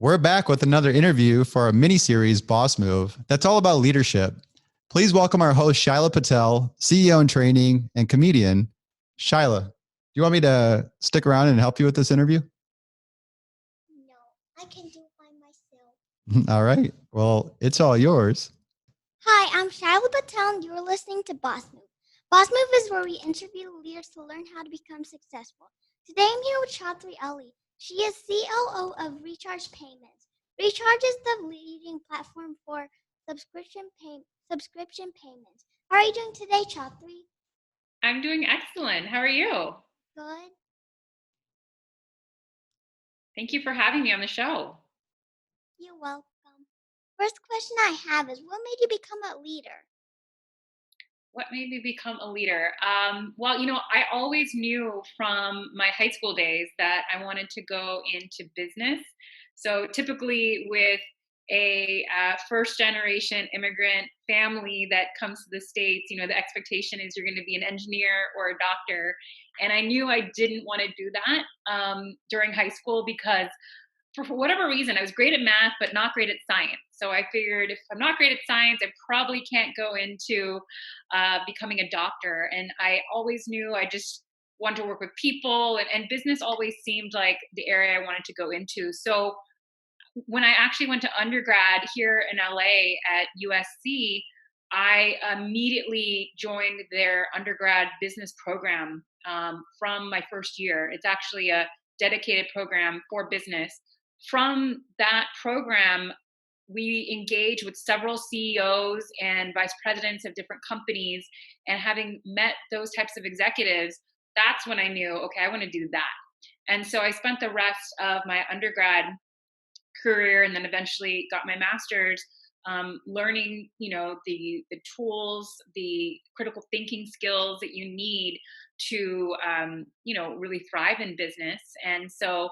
We're back with another interview for our mini-series, Boss Move, that's all about leadership. Please welcome our host, Shyla Patel, CEO in training and comedian. Shyla, do you want me to stick around and help you with this interview? No, I can do it by myself. All right. Well, it's all yours. Hi, I'm Shyla Patel, and you're listening to BossMove. BossMove is where we interview leaders to learn how to become successful. Today I'm here with Chathri Ali. She is COO of ReCharge Payments. ReCharge is the leading platform for subscription payments. How are you doing today, Chathri? I'm doing excellent. How are you? Good. Thank you for having me on the show. You're welcome. First question I have is, what made you become a leader? What made me become a leader? Well, I always knew from my high school days that I wanted to go into business. So typically with a first generation immigrant family that comes to the States, the expectation is you're going to be an engineer or a doctor. And I knew I didn't want to do that during high school because for whatever reason, I was great at math, but not great at science. So I figured if I'm not great at science, I probably can't go into becoming a doctor. And I always knew I just wanted to work with people, and business always seemed like the area I wanted to go into. So when I actually went to undergrad here in LA at USC, I immediately joined their undergrad business program from my first year. It's actually a dedicated program for business. From that program, we engage with several CEOs and vice presidents of different companies. And having met those types of executives, that's when I knew, okay, I want to do that. And so I spent the rest of my undergrad career and then eventually got my master's learning, the tools, the critical thinking skills that you need to, really thrive in business. And so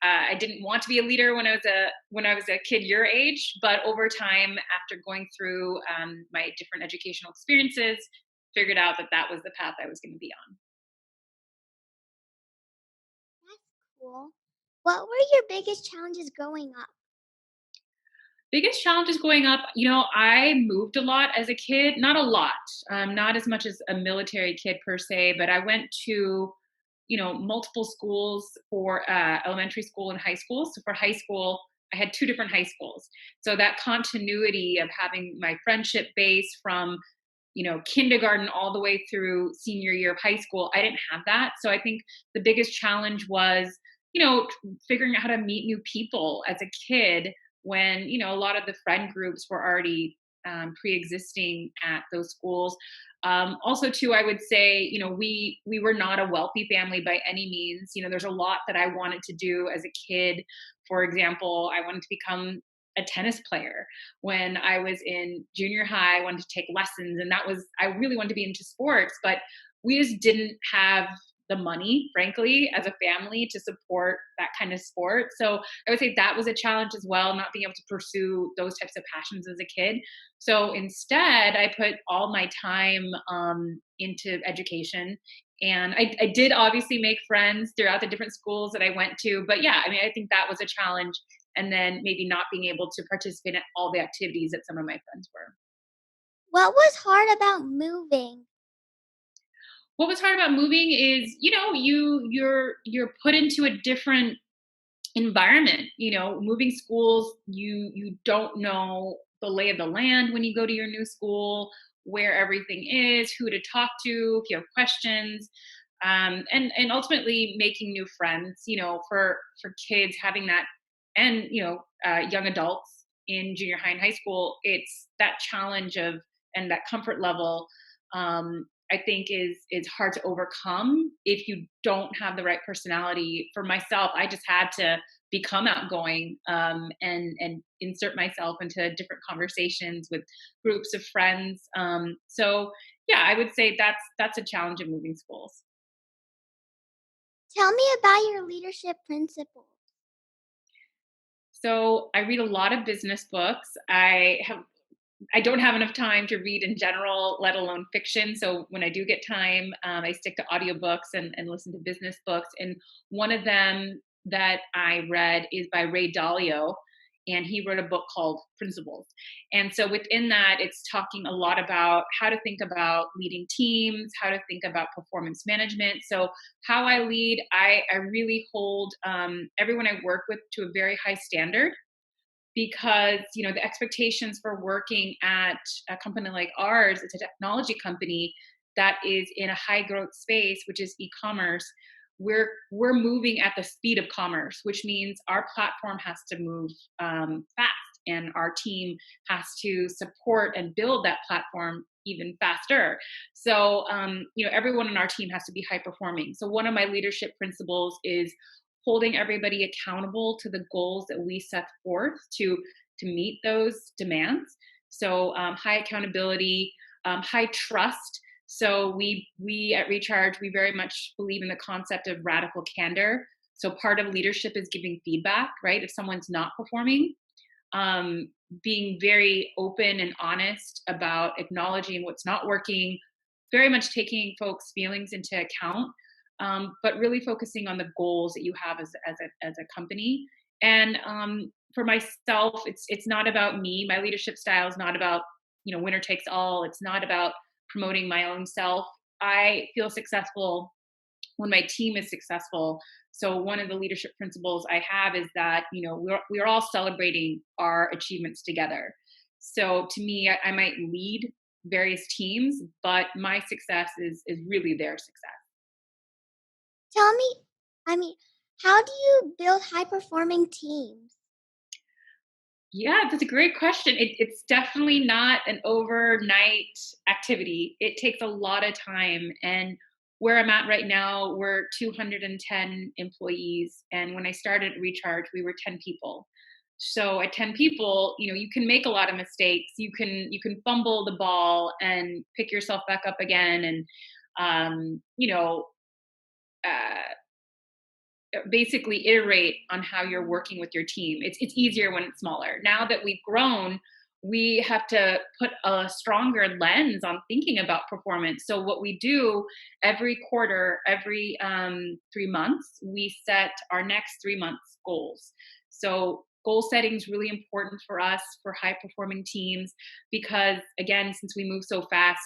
I didn't want to be a leader when I was a kid your age, but over time, after going through my different educational experiences, figured out that was the path I was going to be on. That's cool. What were your biggest challenges growing up? Biggest challenges growing up, I moved a lot as a kid. Not a lot, not as much as a military kid per se, but I went to multiple schools for elementary school and high school. So for high school, I had two different high schools. So that continuity of having my friendship base from, kindergarten all the way through senior year of high school, I didn't have that. So I think the biggest challenge was, figuring out how to meet new people as a kid when, a lot of the friend groups were already pre-existing at those schools. Also too, I would say, we were not a wealthy family by any means. There's a lot that I wanted to do as a kid. For example, I wanted to become a tennis player. When I was in junior high, I wanted to take lessons, and I really wanted to be into sports, but we just didn't have the money, frankly, as a family to support that kind of sport. So I would say that was a challenge as well, not being able to pursue those types of passions as a kid. So instead, I put all my time into education. And I did obviously make friends throughout the different schools that I went to. But yeah, I think that was a challenge. And then maybe not being able to participate in all the activities that some of my friends were. What was hard about moving? What was hard about moving is, you're put into a different environment. Moving schools, you don't know the lay of the land when you go to your new school, where everything is, who to talk to, if you have questions, and ultimately making new friends. For kids having that, and young adults in junior high and high school, it's that challenge of and that comfort level. I think is hard to overcome if you don't have the right personality. For myself, I just had to become outgoing and insert myself into different conversations with groups of friends. So yeah, I would say that's a challenge of moving schools. Tell me about your leadership principles. So I read a lot of business books. I don't have enough time to read in general, let alone fiction. So when I do get time, I stick to audiobooks and listen to business books. And one of them that I read is by Ray Dalio. and he wrote a book called Principles. And so within that, it's talking a lot about how to think about leading teams, how to think about performance management. So how I lead, I really hold everyone I work with to a very high standard, because the expectations for working at a company like ours, it's a technology company that is in a high growth space, which is e-commerce. We're moving at the speed of commerce, which means our platform has to move fast, and our team has to support and build that platform even faster. So everyone on our team has to be high performing. So one of my leadership principles is holding everybody accountable to the goals that we set forth to meet those demands. So high accountability, high trust. So we at ReCharge, we very much believe in the concept of radical candor. So part of leadership is giving feedback, right? If someone's not performing, being very open and honest about acknowledging what's not working, very much taking folks' feelings into account, but really focusing on the goals that you have as a company. And for myself, it's not about me. My leadership style is not about winner takes all. It's not about promoting my own self. I feel successful when my team is successful. So one of the leadership principles I have is that we're all celebrating our achievements together. So to me, I might lead various teams, but my success is really their success. Tell me, how do you build high-performing teams? Yeah, that's a great question. It's definitely not an overnight activity. It takes a lot of time. And where I'm at right now, we're 210 employees. And when I started ReCharge, we were 10 people. So at 10 people, you can make a lot of mistakes. You can fumble the ball and pick yourself back up again, and basically iterate on how you're working with your team. It's easier when it's smaller. Now that we've grown, we have to put a stronger lens on thinking about performance. So what we do every quarter, every 3 months, we set our next 3 months goals. So goal setting is really important for us, for high performing teams, because again, since we move so fast,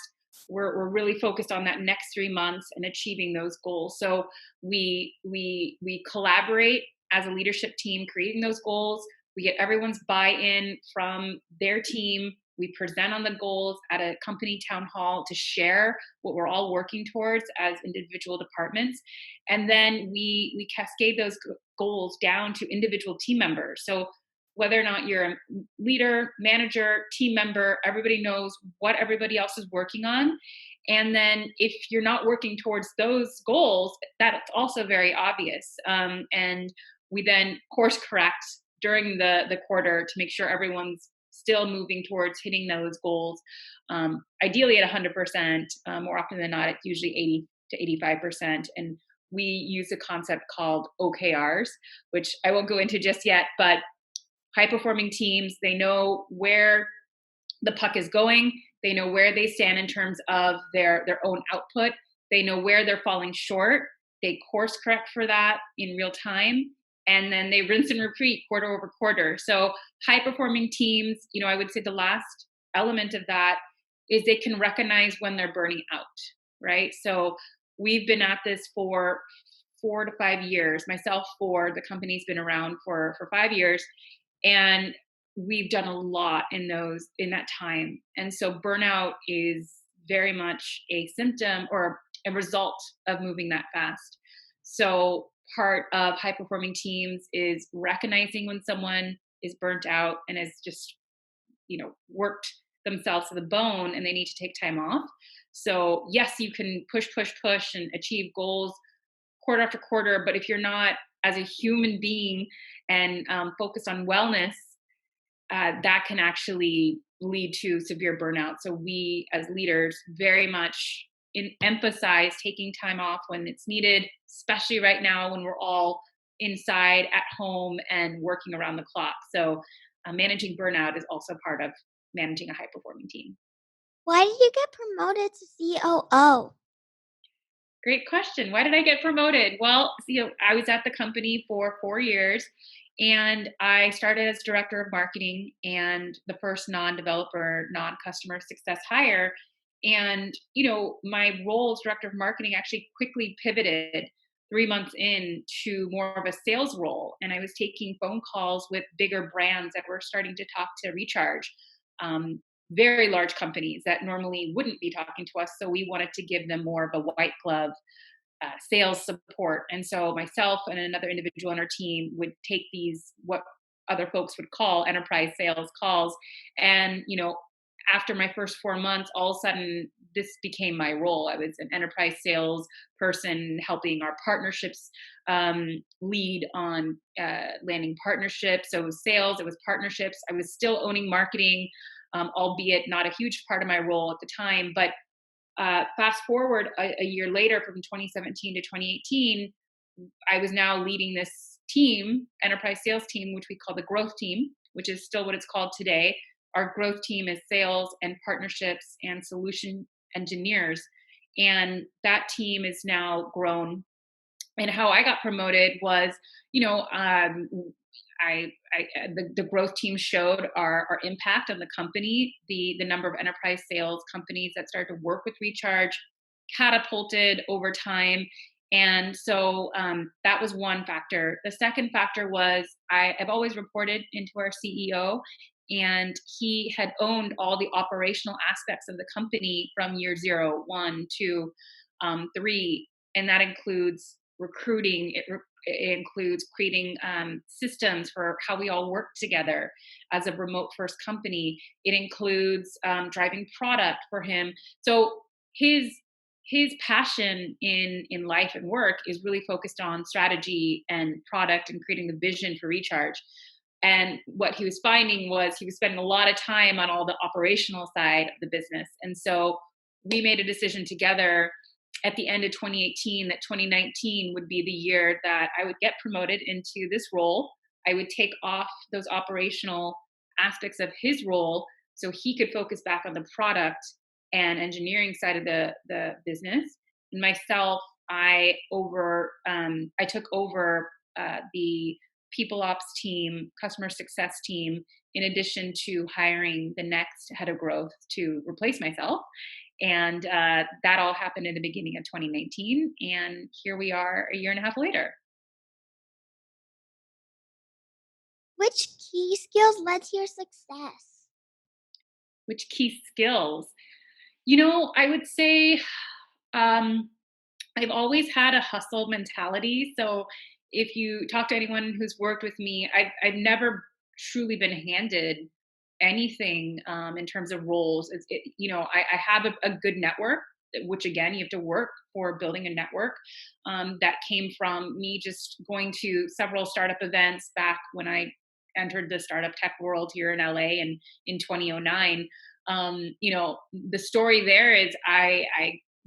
we're really focused on that next 3 months and achieving those goals. So we collaborate as a leadership team, creating those goals. We get everyone's buy-in from their team. We present on the goals at a company town hall to share what we're all working towards as individual departments. And then we cascade those goals down to individual team members. So whether or not you're a leader, manager, team member, everybody knows what everybody else is working on. And then if you're not working towards those goals, that's also very obvious. And we then course correct during the quarter to make sure everyone's still moving towards hitting those goals. Ideally at 100%, more often than not, it's usually 80 to 85%. And we use a concept called OKRs, which I won't go into just yet, but high performing teams, they know where the puck is going. They know where they stand in terms of their own output. They know where they're falling short. They course correct for that in real time. And then they rinse and repeat quarter over quarter. So high performing teams, I would say the last element of that is they can recognize when they're burning out, right? So we've been at this for 4 to 5 years. Myself, the company's been around for 5 years. And we've done a lot in that time. And so burnout is very much a symptom or a result of moving that fast. So part of high performing teams is recognizing when someone is burnt out and has just, worked themselves to the bone and they need to take time off. So yes, you can push and achieve goals quarter after quarter, but if you're not, as a human being, and focus on wellness, that can actually lead to severe burnout. So we as leaders very much emphasize taking time off when it's needed, especially right now when we're all inside at home and working around the clock. So managing burnout is also part of managing a high performing team. Why did you get promoted to COO? Great question. Why did I get promoted? Well, I was at the company for 4 years, And I started as director of marketing and the first non-developer, non-customer success hire. And, my role as director of marketing actually quickly pivoted 3 months in to more of a sales role. And I was taking phone calls with bigger brands that were starting to talk to Recharge, um, very large companies that normally wouldn't be talking to us. So we wanted to give them more of a white glove sales support. And so myself and another individual on our team would take these, what other folks would call enterprise sales calls. And, after my first 4 months, all of a sudden, this became my role. I was an enterprise sales person helping our partnerships lead on landing partnerships. So it was sales, it was partnerships. I was still owning marketing, albeit not a huge part of my role at the time. But fast forward a year later, from 2017 to 2018, I was now leading this team, enterprise sales team, which we call the growth team, which is still what it's called today. Our growth team is sales and partnerships and solution engineers. And that team is now grown. And how I got promoted was, the growth team showed our impact on the company. The number of enterprise sales companies that started to work with Recharge catapulted over time. And so that was one factor. The second factor was I've always reported into our CEO, and he had owned all the operational aspects of the company from year 0, 1, 2, 3. And that includes recruiting. It includes creating systems for how we all work together as a remote first company. It includes driving product for him. So his passion in life and work is really focused on strategy and product and creating the vision for Recharge. And what he was finding was he was spending a lot of time on all the operational side of the business. And so we made a decision together at the end of 2018 that 2019 would be the year that I would get promoted into this role. I would take off those operational aspects of his role so he could focus back on the product and engineering side of the business. And myself, I took over the people ops team, customer success team, in addition to hiring the next head of growth to replace myself. And that all happened in the beginning of 2019. And here we are a year and a half later. Which key skills led to your success? Which key skills? I would say I've always had a hustle mentality. So if you talk to anyone who's worked with me, I've never truly been handed anything in terms of roles. I have a good network, which again, you have to work for building a network. That came from me just going to several startup events back when I entered the startup tech world here in LA and in 2009. The story there is I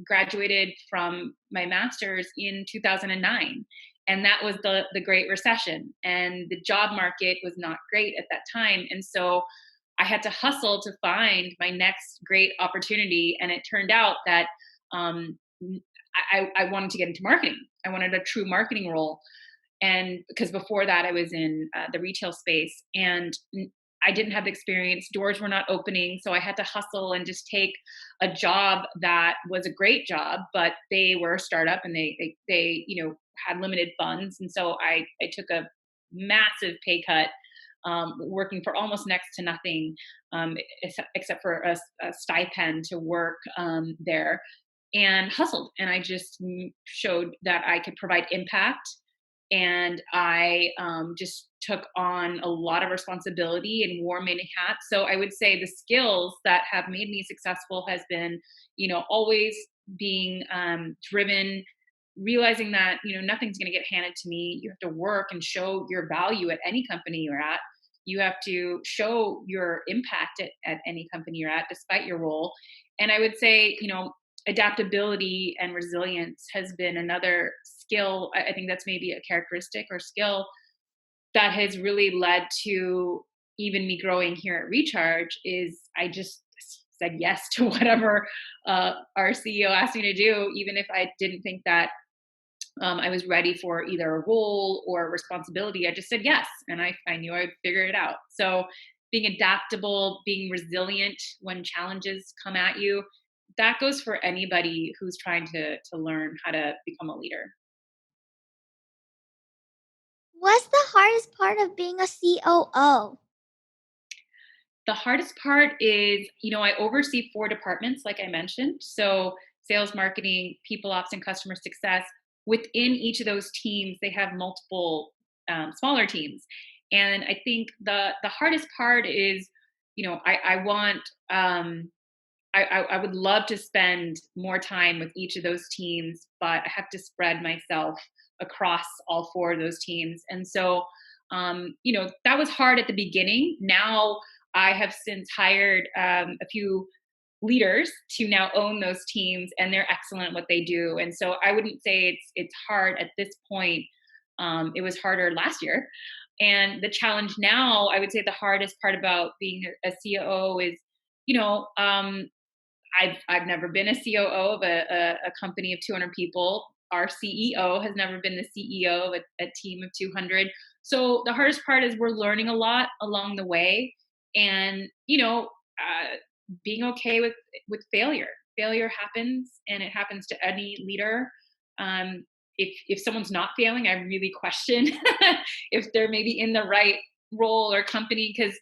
graduated from my master's in 2009. And that was the Great Recession. And the job market was not great at that time. And so I had to hustle to find my next great opportunity. And it turned out that I wanted to get into marketing. I wanted a true marketing role. And because before that, I was in the retail space and I didn't have the experience. Doors were not opening. So I had to hustle and just take a job that was a great job, but they were a startup and they had limited funds. And so I took a massive pay cut, working for almost next to nothing, except for a stipend to work there, and hustled. And I just showed that I could provide impact. And I just took on a lot of responsibility and wore many hats. So I would say the skills that have made me successful has been, always being driven, realizing that, nothing's going to get handed to me. You have to work and show your value at any company you're at. You have to show your impact at any company you're at, despite your role. And I would say, adaptability and resilience has been another skill. I think that's maybe a characteristic or skill that has really led to even me growing here at Recharge. Is I just said yes to whatever our CEO asked me to do, even if I didn't think that I was ready for either a role or a responsibility, I just said yes. And I knew I'd figure it out. So being adaptable, being resilient when challenges come at you, that goes for anybody who's trying to learn how to become a leader. What's the hardest part of being a COO? The hardest part is, I oversee 4 departments, like I mentioned. So sales, marketing, people ops, and customer success. Within each of those teams, they have multiple smaller teams. And I think the hardest part is, I want, I would love to spend more time with each of those teams, but I have to spread myself across all 4 of those teams. And so, that was hard at the beginning. Now I have since hired a few leaders to now own those teams, and they're excellent at what they do. And so I wouldn't say it's hard at this point. It was harder last year. And the challenge now, I would say the hardest part about being a COO is, you know, um, I've never been a COO of a company of 200 people. Our CEO has never been the CEO of a team of 200. So the hardest part is we're learning a lot along the way, and being okay with failure. Failure happens, and it happens to any leader. If someone's not failing, I really question if they're maybe in the right role or company, because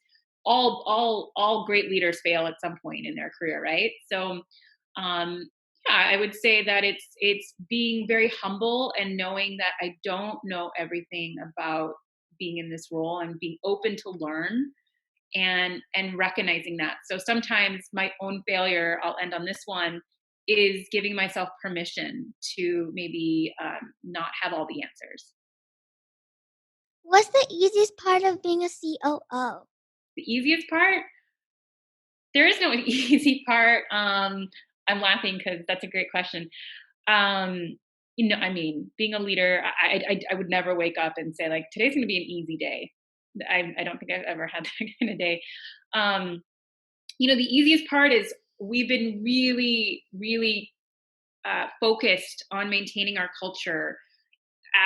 all great leaders fail at some point in their career, right? So yeah, I would say that it's being very humble and knowing that I don't know everything about being in this role, and being open to learn, and recognizing that. So sometimes my own failure, I'll end on this one, is giving myself permission to maybe not have all the answers. What's the easiest part of being a COO? The easiest part, there is no easy part. I'm laughing because that's a great question. Um, I mean, being a leader, I would never wake up and say like today's going to be an easy day. I don't think I've ever had that kind of day. Um, the easiest part is we've been really, really focused on maintaining our culture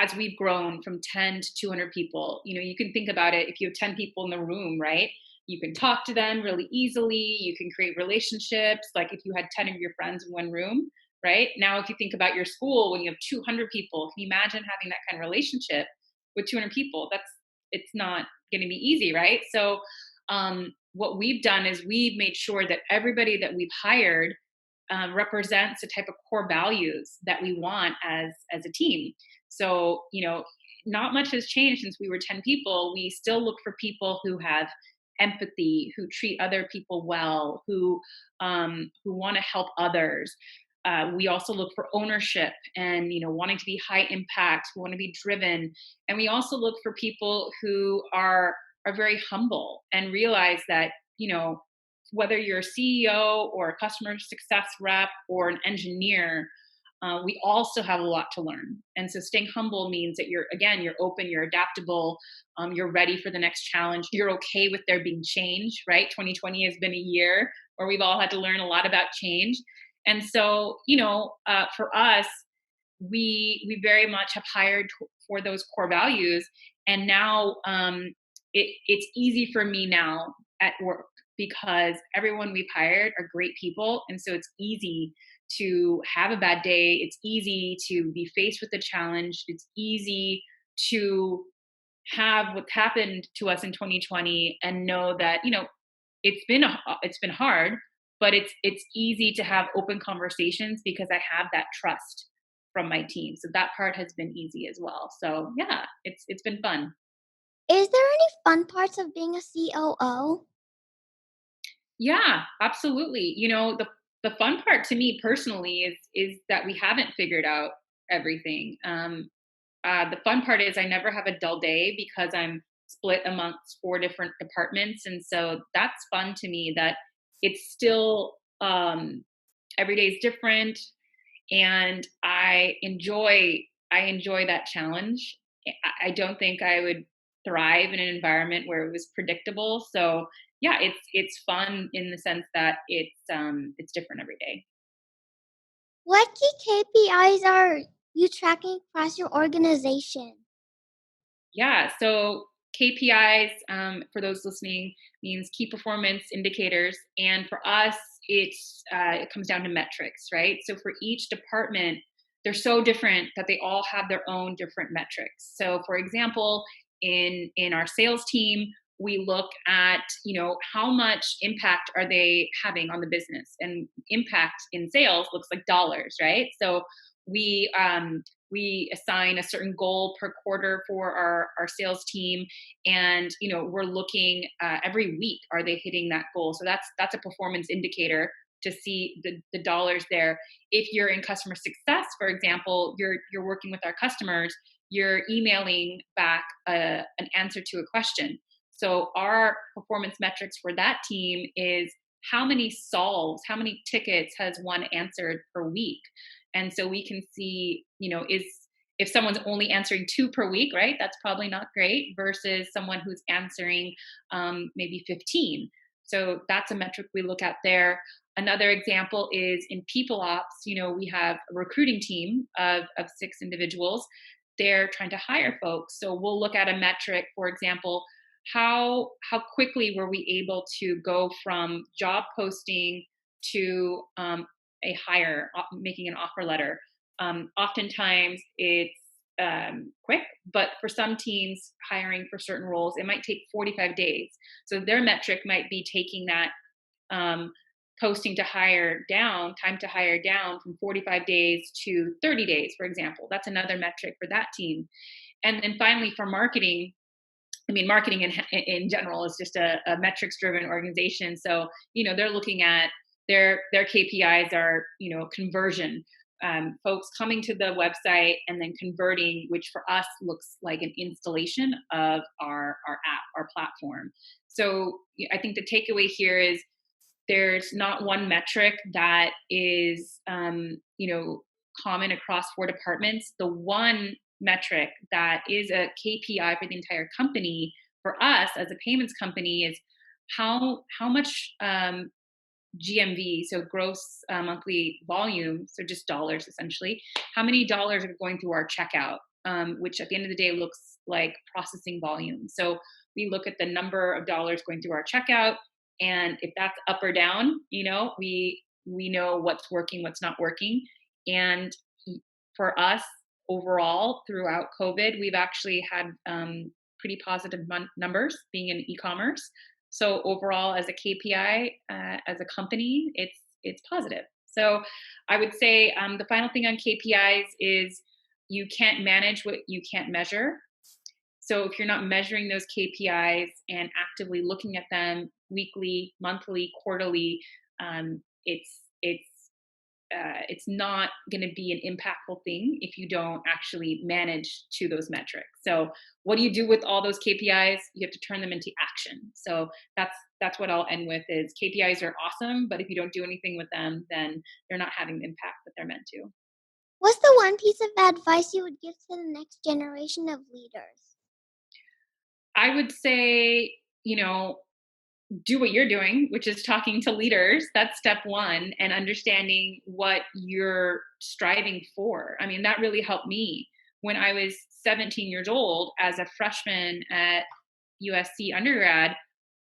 as we've grown from 10 to 200 people. You can think about it. If you have 10 people in the room, right? You can talk to them really easily. You can create relationships. Like if you had 10 of your friends in one room, right? Now, if you think about your school, when you have 200 people, can you imagine having that kind of relationship with 200 people? It's not going to be easy, right? So, what we've done is we've made sure that everybody that we've hired represents the type of core values that we want as a team. So, not much has changed since we were 10 people. We still look for people who have empathy, who treat other people well, who want to help others. We also look for ownership and wanting to be high impact. We want to be driven, and we also look for people who are very humble and realize that whether you're a CEO or a customer success rep or an engineer, we also have a lot to learn. And so staying humble means that you're open, you're adaptable, you're ready for the next challenge. You're okay with there being change, right? 2020 has been a year where we've all had to learn a lot about change. And so, for us, we very much have hired for those core values. And now it's easy for me now at work because everyone we've hired are great people. And so it's easy to have a bad day. It's easy to be faced with a challenge. It's easy to have what's happened to us in 2020 and know that, it's been hard, but it's easy to have open conversations because I have that trust from my team. So that part has been easy as well. So yeah, it's been fun. Is there any fun parts of being a COO? Yeah, absolutely. The fun part to me personally is that we haven't figured out everything. The fun part is I never have a dull day because I'm split amongst 4 different departments, and so that's fun to me. That it's still every day is different, and I enjoy that challenge. I don't think I would thrive in an environment where it was predictable. So yeah, it's fun in the sense that it's different every day. What key KPIs are you tracking across your organization? Yeah, so KPIs, for those listening, means key performance indicators. And for us, it comes down to metrics, right? So for each department, they're so different that they all have their own different metrics. So for example, in our sales team, we look at, how much impact are they having on the business? And impact in sales looks like dollars, right? So we we assign a certain goal per quarter for our sales team, and we're looking every week, are they hitting that goal? So that's a performance indicator to see the dollars there. If you're in customer success, for example, you're working with our customers, you're emailing back an answer to a question. So our performance metrics for that team is how many solves, how many tickets has one answered per week. And so we can see, if someone's only answering 2 per week, right? That's probably not great versus someone who's answering maybe 15. So that's a metric we look at there. Another example is in people ops. We have a recruiting team of 6 individuals. They're trying to hire folks. So we'll look at a metric, for example, how quickly were we able to go from job posting to a hire, making an offer letter. Oftentimes it's quick, but for some teams hiring for certain roles, it might take 45 days. So their metric might be taking that posting to hire down, time to hire down from 45 days to 30 days, for example. That's another metric for that team. And then finally for marketing, marketing in general is just a metrics-driven organization. So, they're looking at their KPIs are, conversion, folks coming to the website and then converting, which for us looks like an installation of our app, our platform. So I think the takeaway here is there's not one metric that is, common across 4 departments. The one metric that is a KPI for the entire company for us as a payments company is how much GMV, so gross monthly volume, so just dollars essentially, how many dollars are going through our checkout, which at the end of the day looks like processing volume. So we look at the number of dollars going through our checkout, and if that's up or down, we know what's working, what's not working. And for us, overall, throughout COVID, we've actually had pretty positive numbers being in e-commerce. So overall, as a KPI, as a company, it's positive. So I would say the final thing on KPIs is you can't manage what you can't measure. So if you're not measuring those KPIs and actively looking at them weekly, monthly, quarterly, it's not going to be an impactful thing if you don't actually manage to those metrics. So what do you do with all those KPIs? You have to turn them into action. So that's what I'll end with is KPIs are awesome, but if you don't do anything with them, then they're not having the impact that they're meant to. What's the one piece of advice you would give to the next generation of leaders? I would say, do what you're doing, which is talking to leaders. That's step one, and understanding what you're striving for. That really helped me when I was 17 years old as a freshman at USC undergrad.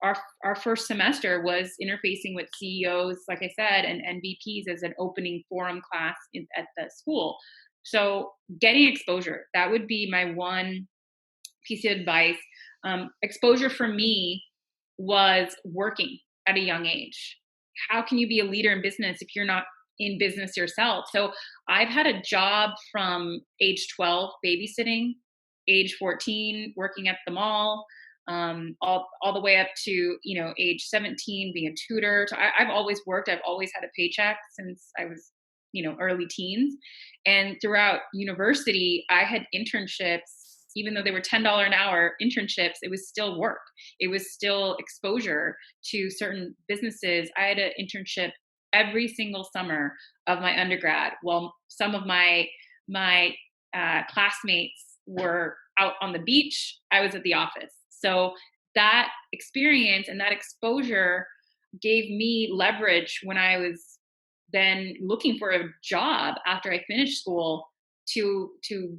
Our first semester was interfacing with CEOs, like I said, and VPs as an opening forum class at the school. So getting exposure, that would be my one piece of advice. Exposure for me was working at a young age. How can you be a leader in business if you're not in business yourself? So I've had a job from age 12 babysitting, age 14 working at the mall, all the way up to age 17 being a tutor. So I've always worked. I've always had a paycheck since I was early teens. And throughout university, I had internships. Even though they were $10 an hour internships, it was still work. It was still exposure to certain businesses. I had an internship every single summer of my undergrad. While some of my classmates were out on the beach, I was at the office. So that experience and that exposure gave me leverage when I was then looking for a job after I finished school to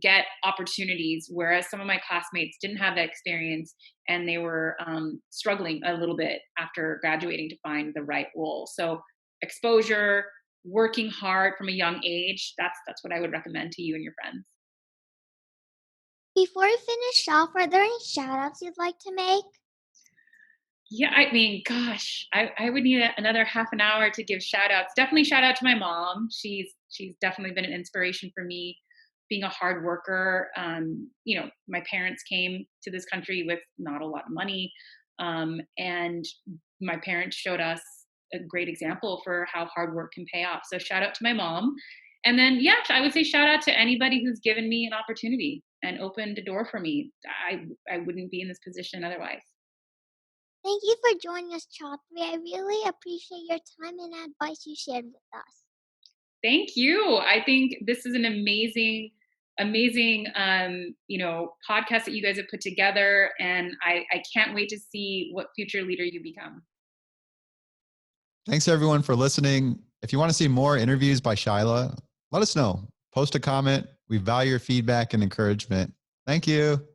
get opportunities, whereas some of my classmates didn't have that experience and they were struggling a little bit after graduating to find the right role. So exposure, working hard from a young age, that's what I would recommend to you and your friends. Before we finish off, are there any shout outs you'd like to make? Yeah, I mean, gosh, I would need another half an hour to give shout outs. Definitely shout out to my mom. She's definitely been an inspiration for me, being a hard worker. My parents came to this country with not a lot of money. And my parents showed us a great example for how hard work can pay off. So shout out to my mom. And then, yeah, I would say shout out to anybody who's given me an opportunity and opened a door for me. I wouldn't be in this position otherwise. Thank you for joining us, Chathri. I really appreciate your time and advice you shared with us. Thank you. I think this is an amazing podcast that you guys have put together, and I can't wait to see what future leader you become. Thanks everyone for listening. If you want to see more interviews by Shyla, let us know. Post a comment. We value your feedback and encouragement. Thank you.